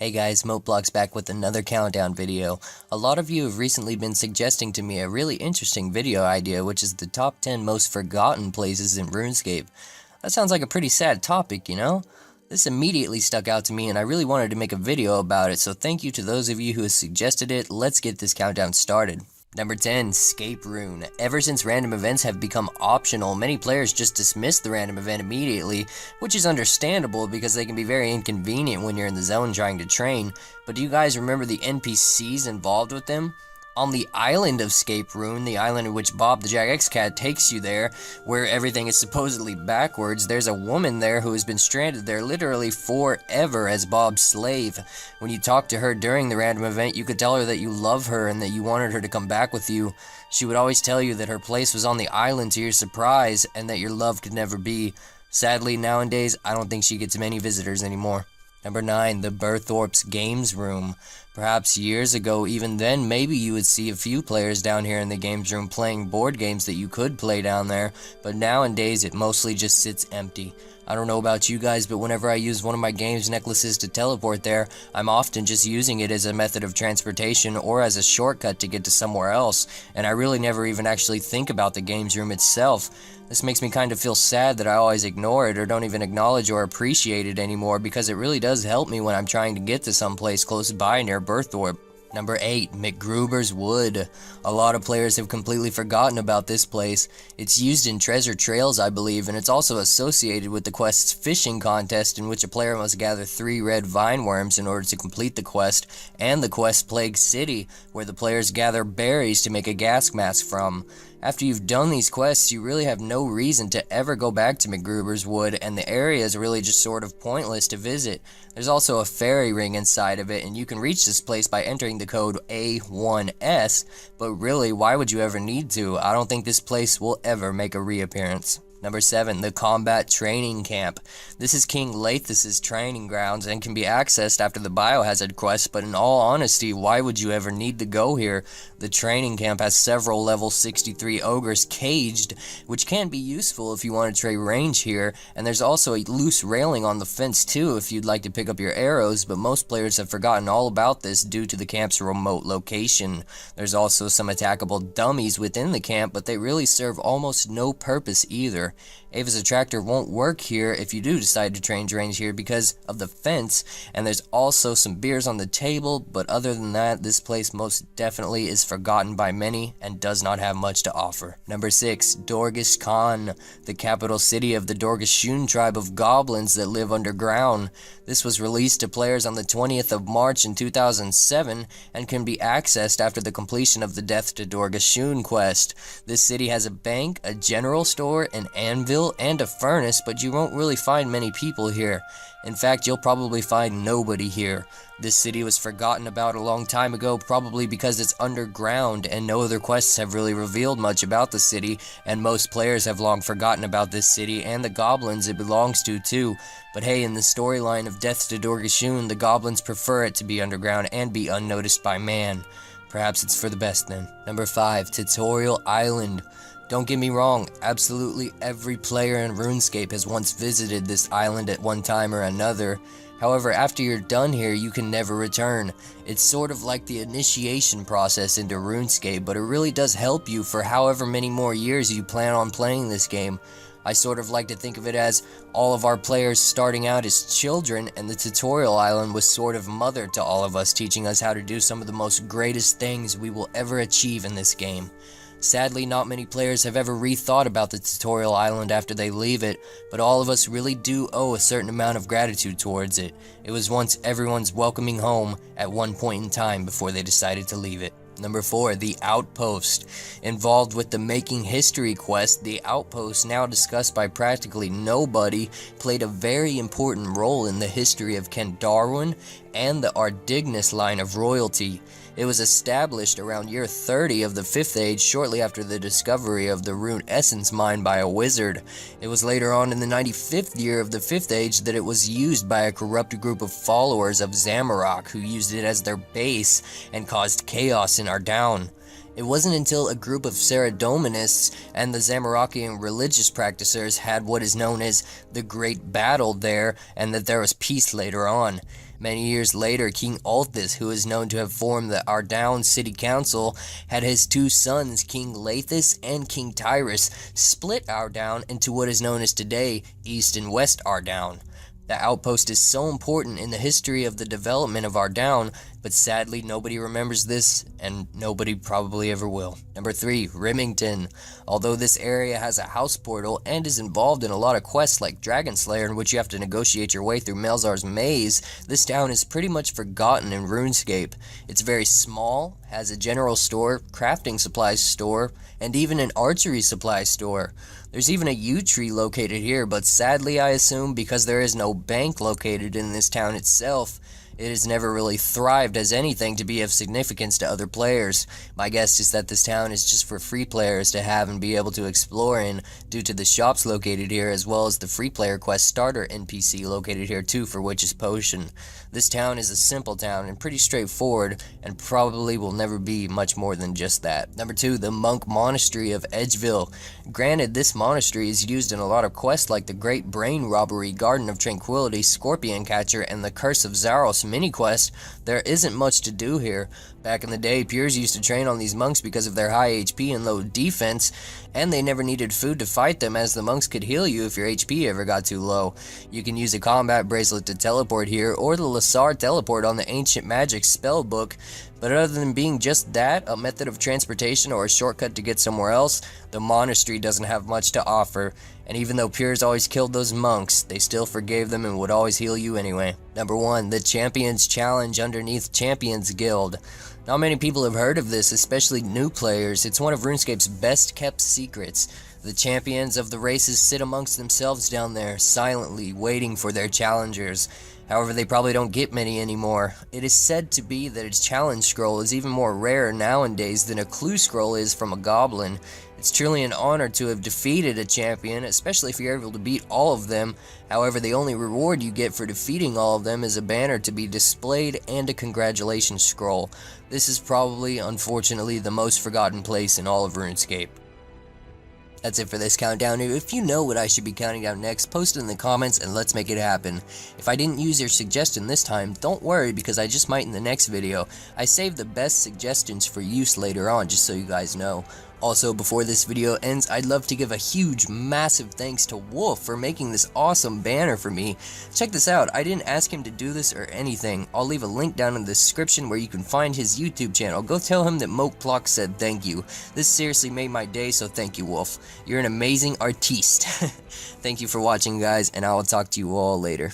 Hey guys, Moteblock's back with another countdown video. A lot of you have recently been suggesting to me a really interesting video idea, which is the top 10 most forgotten places in RuneScape. That sounds like a pretty sad topic, you know? This immediately stuck out to me and I really wanted to make a video about it, so thank you to those of you who have suggested it. Let's get this countdown started. Number 10, Scape Rune. Ever since random events have become optional, many players just dismiss the random event immediately, which is understandable because they can be very inconvenient when you're in the zone trying to train. But do you guys remember the NPCs involved with them? On the island of Scape Rune, the island in which Bob the Jagex Cat takes you there, where everything is supposedly backwards, there's a woman there who has been stranded there literally forever as Bob's slave. When you talk to her during the random event, you could tell her that you love her and that you wanted her to come back with you. She would always tell you that her place was on the island to your surprise and that your love could never be. Sadly, nowadays, I don't think she gets many visitors anymore. Number 9, the Berthorpe's Games Room. Perhaps years ago, even then, maybe you would see a few players down here in the games room playing board games that you could play down there, but nowadays it mostly just sits empty. I don't know about you guys, but whenever I use one of my games necklaces to teleport there, I'm often just using it as a method of transportation or as a shortcut to get to somewhere else, and I really never even actually think about the games room itself. This makes me kind of feel sad that I always ignore it or don't even acknowledge or appreciate it anymore, because it really does help me when I'm trying to get to someplace close by near Berthorpe. Number 8, McGruber's Wood. A lot of players have completely forgotten about this place. It's used in treasure trails, I believe, and it's also associated with the quest's fishing contest, in which a player must gather 3 red vine worms in order to complete the quest, and the quest Plague City, where the players gather berries to make a gas mask from. After you've done these quests, you really have no reason to ever go back to McGruber's Wood, and the area is really just sort of pointless to visit. There's also a fairy ring inside of it, and you can reach this place by entering the code A1S, but really, why would you ever need to? I don't think this place will ever make a reappearance. Number 7, the Combat Training Camp. This is King Lathus' training grounds and can be accessed after the Biohazard quest, but in all honesty, why would you ever need to go here? The training camp has several level 63 ogres caged, which can be useful if you want to trade range here, and there's also a loose railing on the fence too if you'd like to pick up your arrows, but most players have forgotten all about this due to the camp's remote location. There's also some attackable dummies within the camp, but they really serve almost no purpose either. Ava's Attractor won't work here if you do decide to change range here because of the fence, and there's also some beers on the table, but other than that, this place most definitely is forgotten by many and does not have much to offer. Number 6, Dorgish Khan, the capital city of the Dorgashun tribe of goblins that live underground. This was released to players on the 20th of March in 2007 and can be accessed after the completion of the Death to Dorgashun quest. This city has a bank, a general store, an anvil, and a furnace, but you won't really find many people here. In fact, you'll probably find nobody here. This city was forgotten about a long time ago, probably because it's underground and no other quests have really revealed much about the city, and most players have long forgotten about this city and the goblins it belongs to too. But hey, in the storyline of Death to Dorgashun, the goblins prefer it to be underground and be unnoticed by man. Perhaps it's for the best then. Number 5, Tutorial Island. Don't get me wrong, absolutely every player in RuneScape has once visited this island at one time or another. However, after you're done here, you can never return. It's sort of like the initiation process into RuneScape, but it really does help you for however many more years you plan on playing this game. I sort of like to think of it as all of our players starting out as children, and the tutorial island was sort of mother to all of us, teaching us how to do some of the most greatest things we will ever achieve in this game. Sadly, not many players have ever rethought about the tutorial island after they leave it, but all of us really do owe a certain amount of gratitude towards it. It was once everyone's welcoming home at one point in time before they decided to leave it. Number 4, the Outpost. Involved with the Making History quest, the Outpost, now discussed by practically nobody, played a very important role in the history of Kent Darwin and the Ardignus line of royalty. It was established around year 30 of the 5th Age, shortly after the discovery of the rune essence mine by a wizard. It was later on in the 95th year of the 5th Age that it was used by a corrupt group of followers of Zamorak, who used it as their base and caused chaos in Ardown. It wasn't until a group of Saradominists and the Zamorakian religious practitioners had what is known as the Great Battle there, and that there was peace later on. Many years later, King Althus, who is known to have formed the Ardown City Council, had his two sons, King Lathus and King Tyrus, split Ardown into what is known as today East and West Ardown. The outpost is so important in the history of the development of Ardown, but sadly nobody remembers this, and nobody probably ever will. Number 3, Remington. Although this area has a house portal and is involved in a lot of quests like Dragon Slayer, in which you have to negotiate your way through Melzar's maze, this town is pretty much forgotten in RuneScape. It's very small, has a general store, crafting supplies store, and even an archery supply store. There's even a yew tree located here, but sadly I assume because there is no bank located in this town itself, it has never really thrived as anything to be of significance to other players. My guess is that this town is just for free players to have and be able to explore in, due to the shops located here, as well as the free player quest starter NPC located here too for Witch's Potion. This town is a simple town and pretty straightforward, and probably will never be much more than just that. Number 2, the Monk Monastery of Edgeville. Granted, this monastery is used in a lot of quests like the Great Brain Robbery, Garden of Tranquility, Scorpion Catcher, and the Curse of Zaros mini quest. There isn't much to do here. Back in the day, Pures used to train on these monks because of their high HP and low defense, and they never needed food to fight them, as the monks could heal you if your HP ever got too low. You can use a combat bracelet to teleport here, or the Lasar teleport on the Ancient Magic spell book, but other than being just that, a method of transportation or a shortcut to get somewhere else, the monastery doesn't have much to offer. And even though Pures always killed those monks, they still forgave them and would always heal you anyway. Number 1, the Champions Challenge underneath Champions Guild. Not many people have heard of this, especially new players. It's one of RuneScape's best kept secrets. The champions of the races sit amongst themselves down there, silently waiting for their challengers. However, they probably don't get many anymore. It is said to be that a challenge scroll is even more rare nowadays than a clue scroll is from a goblin. It's truly an honor to have defeated a champion, especially if you're able to beat all of them. However, the only reward you get for defeating all of them is a banner to be displayed and a congratulations scroll. This is probably, unfortunately, the most forgotten place in all of RuneScape. That's it for this countdown. If you know what I should be counting down next, post it in the comments and let's make it happen. If I didn't use your suggestion this time, don't worry, because I just might in the next video. I saved the best suggestions for use later on, just so you guys know. Also, before this video ends, I'd love to give a huge, massive thanks to Wolf for making this awesome banner for me. Check this out, I didn't ask him to do this or anything. I'll leave a link down in the description where you can find his YouTube channel. Go tell him that Mokeplock said thank you. This seriously made my day, so thank you, Wolf. You're an amazing artiste. Thank you for watching, guys, and I will talk to you all later.